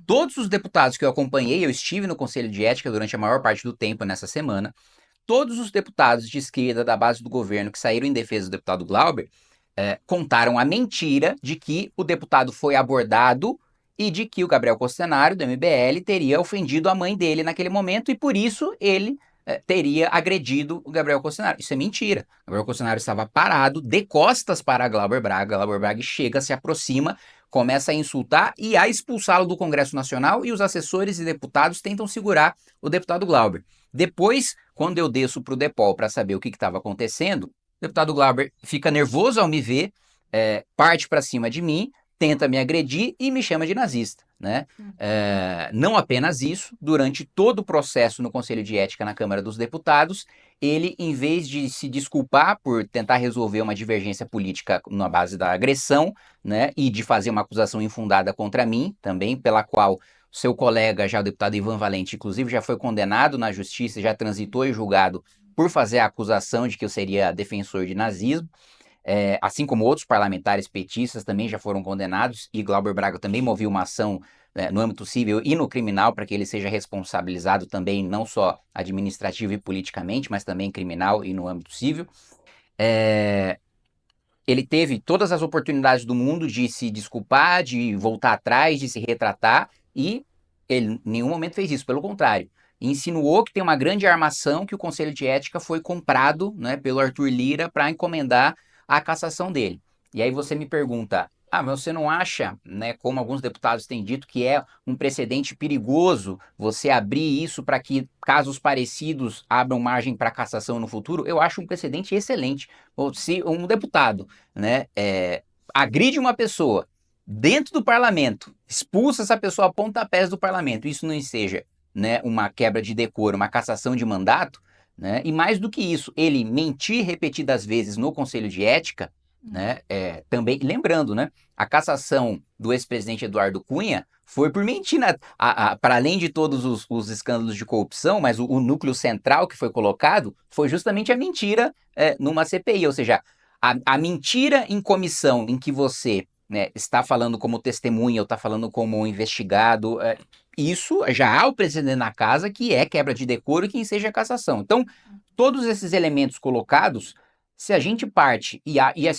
Todos os deputados que eu acompanhei, eu estive no Conselho de Ética durante a maior parte do tempo nessa semana, todos os deputados de esquerda da base do governo que saíram em defesa do deputado Glauber contaram a mentira de que o deputado foi abordado e de que o Gabriel Costenaro, do MBL, teria ofendido a mãe dele naquele momento e por isso ele teria agredido o Gabriel Costenaro. Isso é mentira. O Gabriel Costenaro estava parado, de costas para Glauber Braga. Glauber Braga chega, se aproxima, começa a insultar e a expulsá-lo do Congresso Nacional e os assessores e deputados tentam segurar o deputado Glauber. Depois, quando eu desço para o Depol para saber o que estava acontecendo, o deputado Glauber fica nervoso ao me ver, parte para cima de mim, tenta me agredir e me chama de nazista, né? Não apenas isso, durante todo o processo no Conselho de Ética na Câmara dos Deputados, ele, em vez de se desculpar por tentar resolver uma divergência política na base da agressão, né, e de fazer uma acusação infundada contra mim, também, pela qual seu colega, já o deputado Ivan Valente, inclusive, já foi condenado na justiça, já transitou em julgado por fazer a acusação de que eu seria defensor de nazismo. Assim como outros parlamentares petistas também já foram condenados, e Glauber Braga também moveu uma ação no âmbito civil e no criminal para que ele seja responsabilizado também, não só administrativo e politicamente, mas também criminal e no âmbito civil. Ele teve todas as oportunidades do mundo de se desculpar, de voltar atrás, de se retratar, e ele em nenhum momento fez isso, pelo contrário. Insinuou que tem uma grande armação, que o Conselho de Ética foi comprado, né, pelo Arthur Lira para encomendar a cassação dele. E aí você me pergunta, mas você não acha, né, como alguns deputados têm dito, que é um precedente perigoso você abrir isso para que casos parecidos abram margem para cassação no futuro? Eu acho um precedente excelente. Ou se um deputado, né, agride uma pessoa dentro do parlamento, expulsa essa pessoa a pontapés do parlamento, isso não seja, né, uma quebra de decoro, uma cassação de mandato, né, e mais do que isso, ele mentir repetidas vezes no Conselho de Ética, né, também, lembrando, né, a cassação do ex-presidente Eduardo Cunha foi por mentir, para além de todos os escândalos de corrupção, mas o núcleo central que foi colocado foi justamente a mentira numa CPI, ou seja, a mentira em comissão em que você, né, está falando como testemunha ou está falando como investigado, isso já há o precedente na casa que é quebra de decoro e que enseja cassação. Então, todos esses elementos colocados, se a gente parte,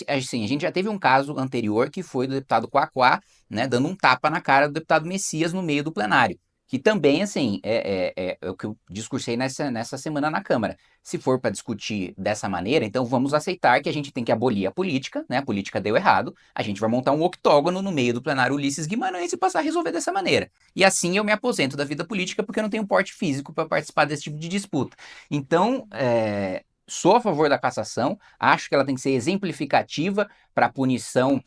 assim, a gente já teve um caso anterior que foi do deputado Quaquá, né, dando um tapa na cara do deputado Messias no meio do plenário, que também, assim, é o que eu discursei nessa semana na Câmara. Se for para discutir dessa maneira, então vamos aceitar que a gente tem que abolir a política, né, a política deu errado, a gente vai montar um octógono no meio do plenário Ulisses Guimarães e passar a resolver dessa maneira. E assim eu me aposento da vida política porque eu não tenho porte físico para participar desse tipo de disputa. Então, sou a favor da cassação, acho que ela tem que ser exemplificativa para a punição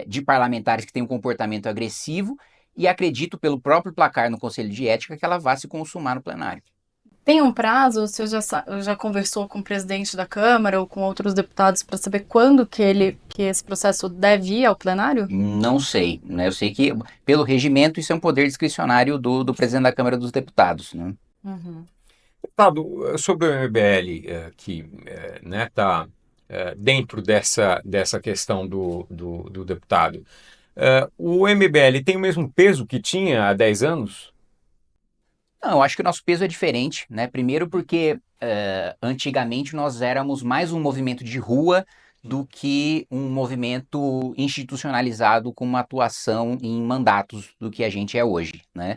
de parlamentares que têm um comportamento agressivo e acredito, pelo próprio placar no Conselho de Ética, que ela vá se consumar no plenário. Tem um prazo? Você já conversou com o presidente da Câmara ou com outros deputados para saber quando que esse processo deve ir ao plenário? Não sei, né? Eu sei que, pelo regimento, isso é um poder discricionário do presidente da Câmara dos Deputados, né? Uhum. Deputado, sobre o MBL, que né, está dentro dessa questão do deputado, o MBL tem o mesmo peso que tinha há 10 anos? Não, eu acho que o nosso peso é diferente, né? Primeiro porque antigamente nós éramos mais um movimento de rua do que um movimento institucionalizado com uma atuação em mandatos do que a gente é hoje, né?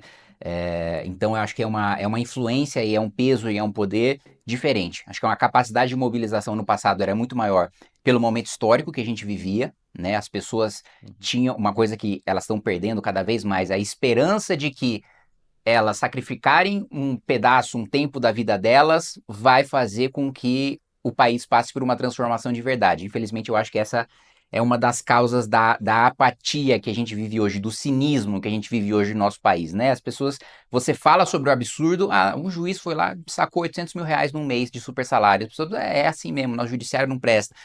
Então eu acho que é uma influência e é um peso e é um poder diferente. Acho que uma capacidade de mobilização no passado era muito maior pelo momento histórico que a gente vivia, né? As pessoas tinham uma coisa que elas estão perdendo cada vez mais, a esperança de que elas sacrificarem um pedaço, um tempo da vida delas, vai fazer com que o país passe por uma transformação de verdade. Infelizmente, eu acho que essa é uma das causas da apatia que a gente vive hoje, do cinismo que a gente vive hoje no nosso país, né? As pessoas, você fala sobre o absurdo, um juiz foi lá, sacou 800 mil reais num mês de super salário. As pessoas, é assim mesmo, o judiciário não presta.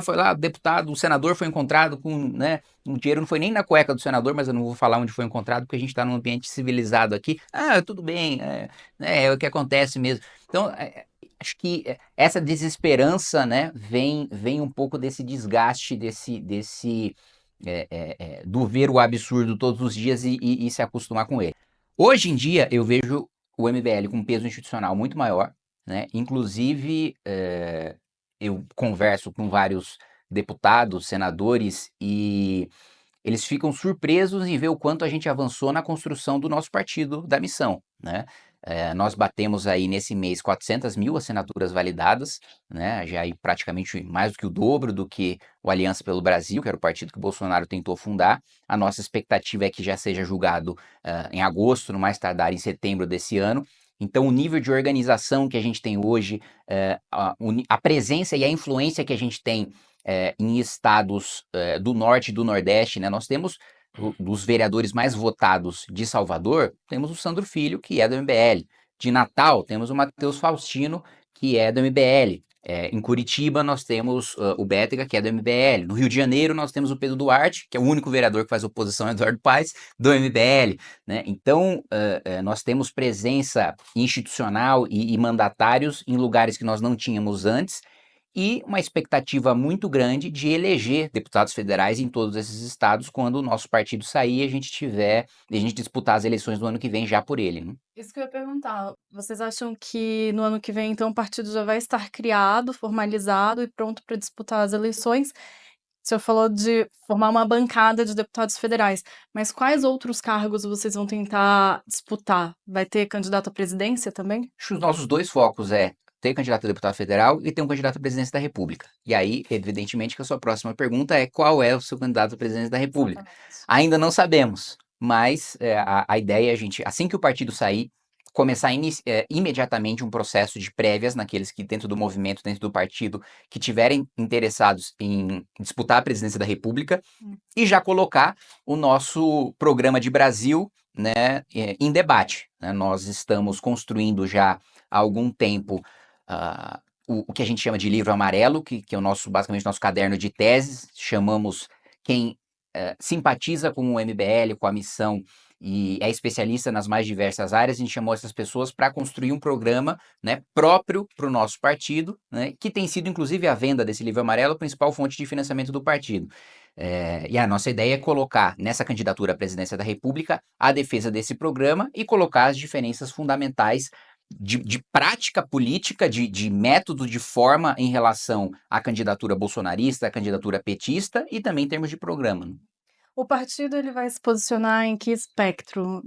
Foi lá, o deputado, o senador foi encontrado com, né, o dinheiro não foi nem na cueca do senador, mas eu não vou falar onde foi encontrado, porque a gente está num ambiente civilizado aqui. Tudo bem, é o que acontece mesmo. Então, acho que essa desesperança, né, vem um pouco desse desgaste, do ver o absurdo todos os dias e se acostumar com ele. Hoje em dia, eu vejo o MBL com um peso institucional muito maior, né? Inclusive, eu converso com vários deputados, senadores, e eles ficam surpresos em ver o quanto a gente avançou na construção do nosso partido da missão, né? Nós batemos aí nesse mês 400 mil assinaturas validadas, né? Já aí praticamente mais do que o dobro do que o Aliança pelo Brasil, que era o partido que o Bolsonaro tentou fundar. A nossa expectativa é que já seja julgado em agosto, no mais tardar em setembro desse ano. Então, o nível de organização que a gente tem hoje, a presença e a influência que a gente tem em estados do norte e do nordeste, né? Nós temos dos vereadores mais votados de Salvador, temos o Sandro Filho, que é do MBL. De Natal, temos o Matheus Faustino, que é do MBL. Em Curitiba, nós temos o Bétega, que é do MBL. No Rio de Janeiro, nós temos o Pedro Duarte, que é o único vereador que faz oposição a Eduardo Paes, do MBL. Né? Então, nós temos presença institucional e mandatários em lugares que nós não tínhamos antes, e uma expectativa muito grande de eleger deputados federais em todos esses estados quando o nosso partido sair e a gente disputar as eleições do ano que vem já por ele, né? Isso que eu ia perguntar. Vocês acham que no ano que vem, então, o partido já vai estar criado, formalizado e pronto para disputar as eleições? O senhor falou de formar uma bancada de deputados federais, mas quais outros cargos vocês vão tentar disputar? Vai ter candidato à presidência também? Acho que os nossos dois focos é ter candidato a deputado federal e ter um candidato à presidência da República. E aí, evidentemente, que a sua próxima pergunta é qual é o seu candidato à presidência da República? Exatamente. Ainda não sabemos, mas a ideia é a gente, assim que o partido sair, começar imediatamente um processo de prévias naqueles que dentro do movimento, dentro do partido, que tiverem interessados em disputar a presidência da República e já colocar o nosso programa de Brasil, né, em debate. Né? Nós estamos construindo já há algum tempo o que a gente chama de livro amarelo, que é basicamente nosso caderno de teses. Chamamos quem simpatiza com o MBL, com a missão e é especialista nas mais diversas áreas. A gente chamou essas pessoas para construir um programa, né, próprio para o nosso partido, né, que tem sido, inclusive, a venda desse livro amarelo a principal fonte de financiamento do partido. E a nossa ideia é colocar nessa candidatura à presidência da República a defesa desse programa e colocar as diferenças fundamentais de prática política, de método, de forma em relação à candidatura bolsonarista, à candidatura petista e também em termos de programa. Né? O partido ele vai se posicionar em que espectro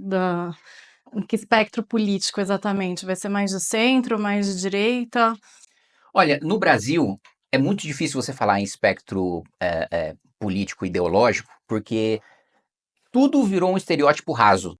político exatamente? Vai ser mais de centro, mais de direita? Olha, no Brasil é muito difícil você falar em espectro político ideológico, porque tudo virou um estereótipo raso